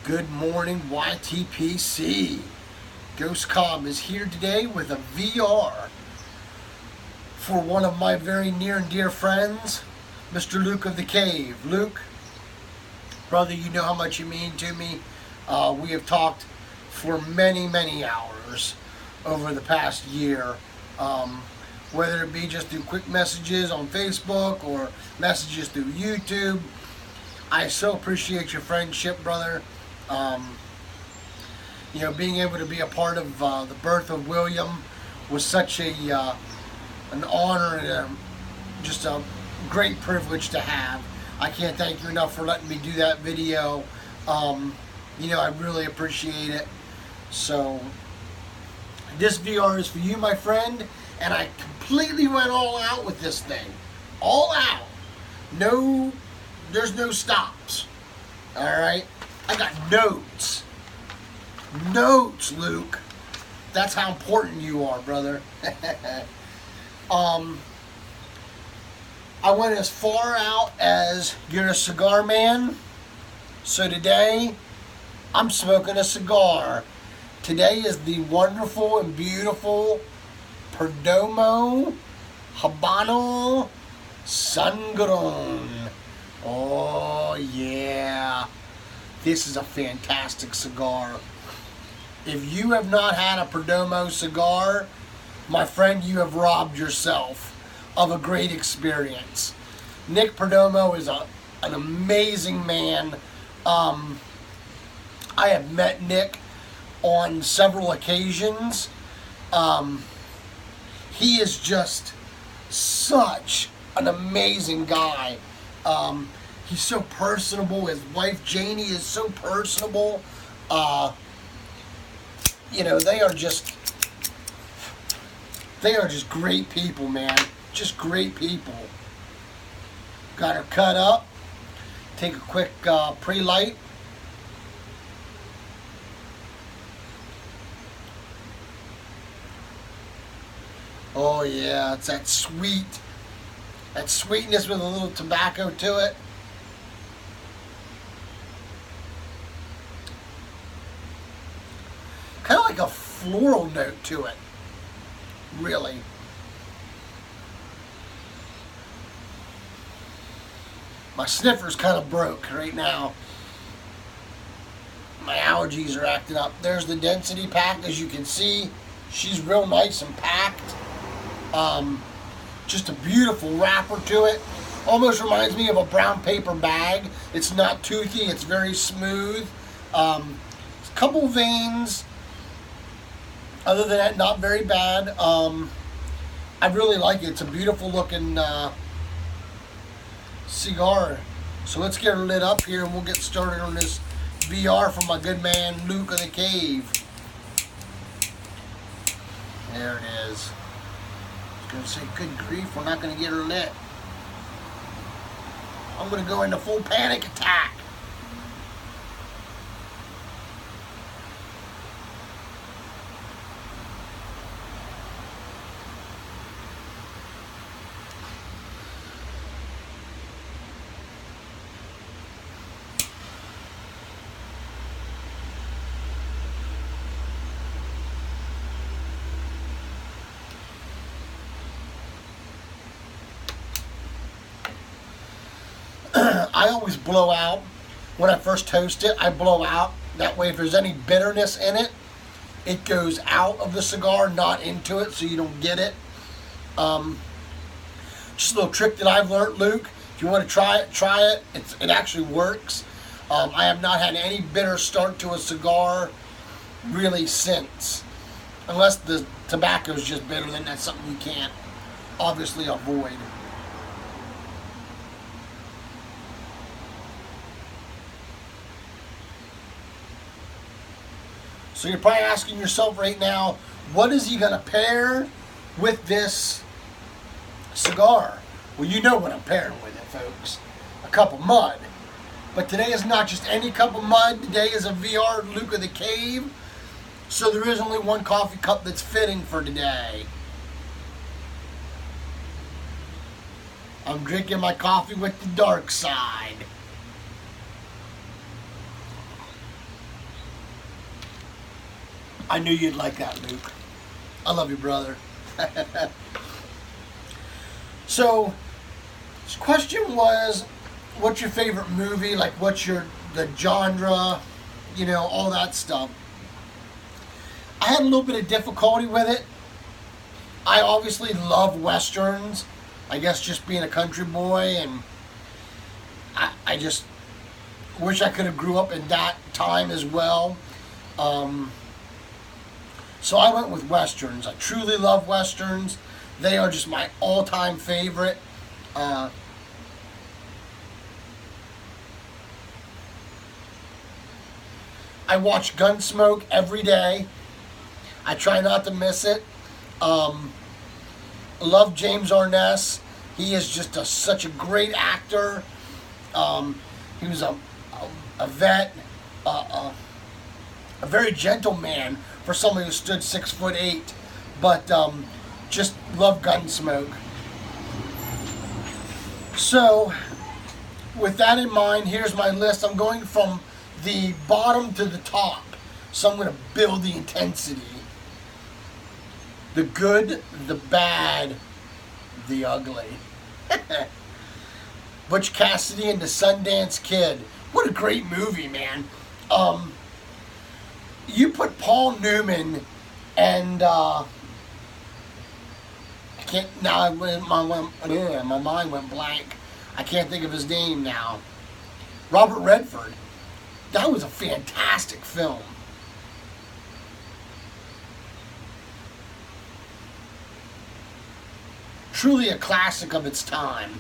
Good morning, YTPC. Ghost Cobb is here today with a VR for one of my very near and dear friends, Mr. Luke of the Cave. Luke, brother, you know how much you mean to me. We have talked for many, many hours over the past year, whether it be just through quick messages on Facebook or messages through YouTube. I so appreciate your friendship, brother. Being able to be a part of the birth of William was such an honor and just a great privilege to have. I can't thank you enough for letting me do that video. I really appreciate it. So this VR is for you, my friend, and I completely went all out with this thing. All out. There's no stops. Alright? I got notes. Notes, Luke. That's how important you are, brother. I went as far out as you're a cigar man. So today, I'm smoking a cigar. Today is the wonderful and beautiful Perdomo Habano Sangron. Oh, yeah. This is a fantastic cigar. If you have not had a Perdomo cigar, my friend, you have robbed yourself of a great experience. Nick Perdomo is an amazing man. I have met Nick on several occasions. He is just such an amazing guy. He's so personable. His wife Janie is so personable. They are just great people, man. Just great people. Got her cut up. Take a quick pre-light. Oh yeah, it's that sweetness with a little tobacco to it. Kind of like a floral note to it, really. My sniffer's kind of broke right now. My allergies are acting up. There's the density pack, as you can see. She's real nice and packed. Just a beautiful wrapper to it. Almost reminds me of a brown paper bag. It's not toothy, it's very smooth. A couple veins. Other than that, not very bad. I really like it. It's a beautiful looking cigar. So let's get her lit up here and we'll get started on this VR from my good man Luke of the Cave. There it is. I was going to say, good grief, we're not going to get her lit. I'm going to go into full panic attack. I always blow out. When I first toast it, I blow out. That way, if there's any bitterness in it, it goes out of the cigar, not into it, so you don't get it. Just a little trick that I've learned, Luke. If you want to try it. It actually works. I have not had any bitter start to a cigar really since. Unless the tobacco is just bitter, then that's something you can't obviously avoid. So you're probably asking yourself right now, what is he going to pair with this cigar? Well, you know what I'm pairing with it, folks. A cup of mud. But today is not just any cup of mud. Today is a VR Luke of the Cave. So there is only one coffee cup that's fitting for today. I'm drinking my coffee with the dark side. I knew you'd like that, Luke. I love you, brother. So, this question was, what's your favorite movie? Like, what's the genre? You know, all that stuff. I had a little bit of difficulty with it. I obviously love Westerns. I guess just being a country boy, and I just wish I could have grew up in that time as well. So I went with Westerns. I truly love Westerns. They are just my all-time favorite. I watch Gunsmoke every day. I try not to miss it. Love James Arness. He is just such a great actor. He was a vet, a very gentle man for somebody who stood 6'8", but just love Gunsmoke. So, with that in mind, here's my list. I'm going from the bottom to the top, so I'm going to build the intensity. The good, the bad, the ugly. Butch Cassidy and the Sundance Kid. What a great movie, man. You put Paul Newman and I can't now. My mind went blank. I can't think of his name now. Robert Redford. That was a fantastic film. Truly a classic of its time.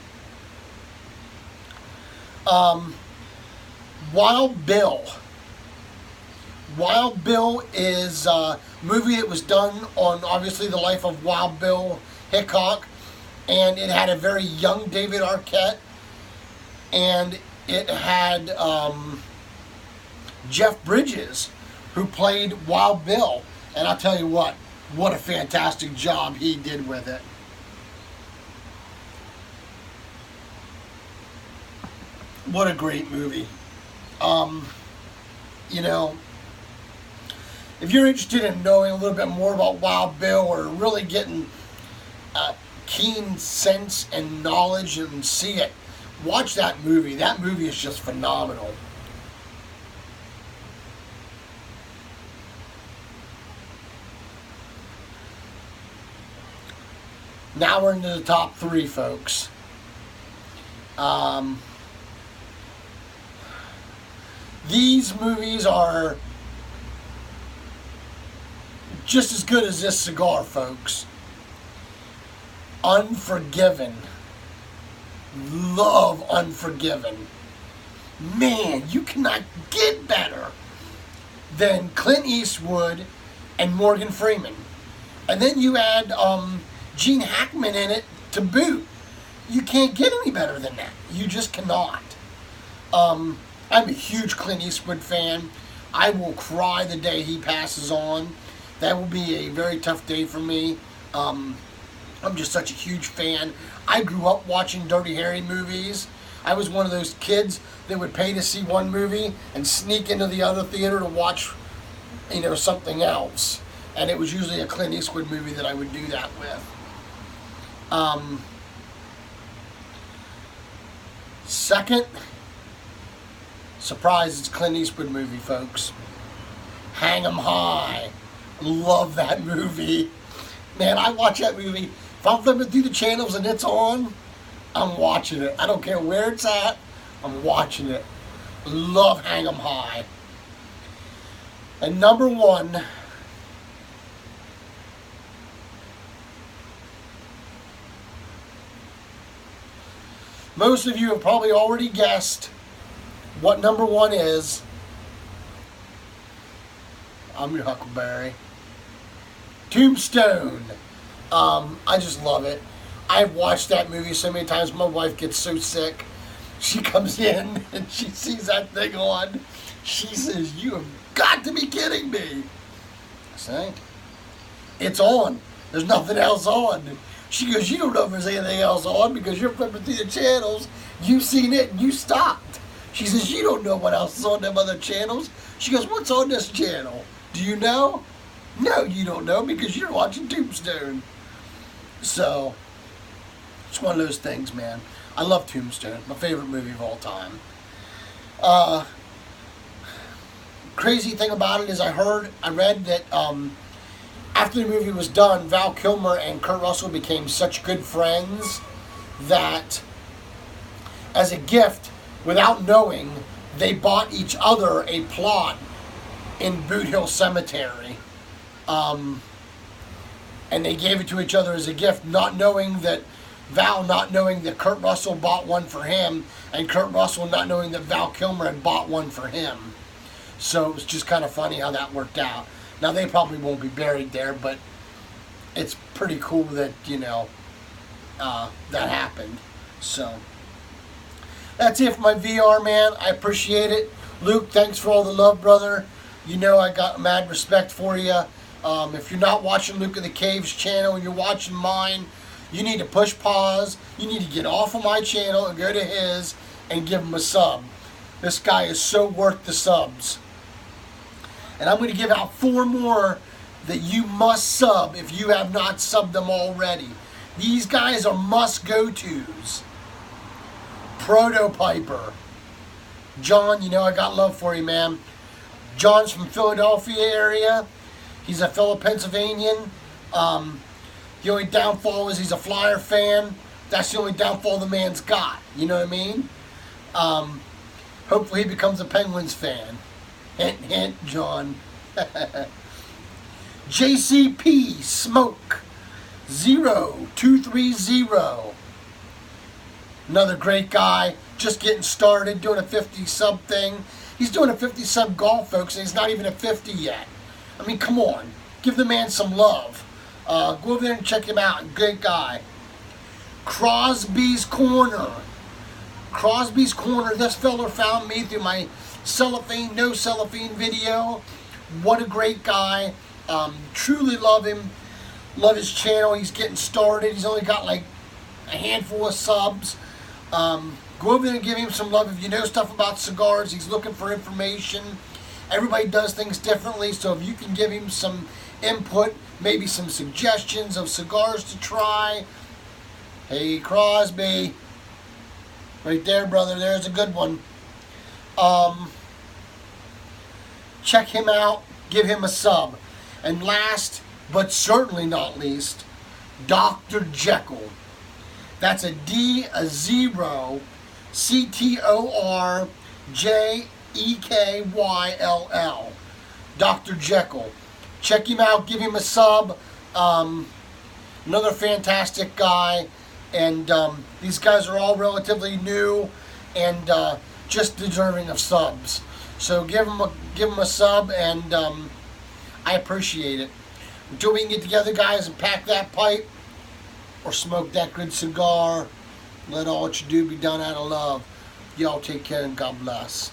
Wild Bill. Wild Bill is a movie that was done on, obviously, the life of Wild Bill Hickok, and it had a very young David Arquette, and it had Jeff Bridges, who played Wild Bill, and I'll tell you what a fantastic job he did with it. What a great movie. You know, if you're interested in knowing a little bit more about Wild Bill, or really getting a keen sense and knowledge and see it, watch that movie. That movie is just phenomenal. Now we're into the top three, folks. These movies are just as good as this cigar, folks. Unforgiven. Love Unforgiven. Man, you cannot get better than Clint Eastwood and Morgan Freeman. And then you add Gene Hackman in it to boot. You can't get any better than that. You just cannot. I'm a huge Clint Eastwood fan. I will cry the day he passes on. That will be a very tough day for me. I'm just such a huge fan. I grew up watching Dirty Harry movies. I was one of those kids that would pay to see one movie and sneak into the other theater to watch, you know, something else. And it was usually a Clint Eastwood movie that I would do that with. Second, surprise, it's a Clint Eastwood movie, folks. Hang 'em High. Love that movie. Man, I watch that movie. If I'm flipping through the channels and it's on, I'm watching it. I don't care where it's at, I'm watching it. Love Hang 'em High. And number one, most of you have probably already guessed what number one is. I'm your Huckleberry. Tombstone. I just love it. I've watched that movie so many times. My wife gets so sick. She comes in and she sees that thing on. She says, "You have got to be kidding me." I say, "It's on. There's nothing else on." She goes, "You don't know if there's anything else on because you're flipping through the channels. You've seen it and you stopped." She says, "You don't know what else is on them other channels." She goes, "What's on this channel? Do you know?" No, you don't know because you're watching Tombstone. So, it's one of those things, man. I love Tombstone. My favorite movie of all time. Crazy thing about it is I read that after the movie was done, Val Kilmer and Kurt Russell became such good friends that as a gift, without knowing, they bought each other a plot in Boot Hill Cemetery. And they gave it to each other as a gift, not knowing that Kurt Russell bought one for him, and Kurt Russell not knowing that Val Kilmer had bought one for him. So it was just kind of funny how that worked out. Now, they probably won't be buried there, but it's pretty cool that, that happened. So, that's it for my VR, man. I appreciate it. Luke, thanks for all the love, brother. You know I got mad respect for you. If you're not watching Luke of the Caves channel and you're watching mine, you need to push pause. You need to get off of my channel and go to his and give him a sub. This guy is so worth the subs. And I'm going to give out 4 more that you must sub if you have not subbed them already. These guys are must-go-tos. Protopiper. John, I got love for you, man. John's from Philadelphia area. He's a fellow Pennsylvanian. The only downfall is he's a Flyer fan. That's the only downfall the man's got. You know what I mean? Hopefully he becomes a Penguins fan. Hint, hint, John. JCP Smoke 0230. Another great guy. Just getting started, doing a 50 sub thing. He's doing a 50 sub golf, folks, and he's not even at 50 yet. I mean, come on. Give the man some love. Go over there and check him out. Good guy. Crosby's Corner. Crosby's Corner. This fella found me through my cellophane, no cellophane video. What a great guy. Truly love him. Love his channel. He's getting started. He's only got like a handful of subs. Go over there and give him some love. If you know stuff about cigars, he's looking for information. Everybody does things differently, so if you can give him some input, maybe some suggestions of cigars to try. Hey, Crosby. Right there, brother. There's a good one. Check him out. Give him a sub. And last, but certainly not least, Dr. Jekyll. That's a D, a 0, CTORJEKYLL. Dr. Jekyll. Check him out. Give him a sub. Another fantastic guy. And these guys are all relatively new and just deserving of subs. So give him a sub, and I appreciate it. Until we can get together, guys, and pack that pipe or smoke that good cigar, let all what you do be done out of love. Y'all take care and God bless.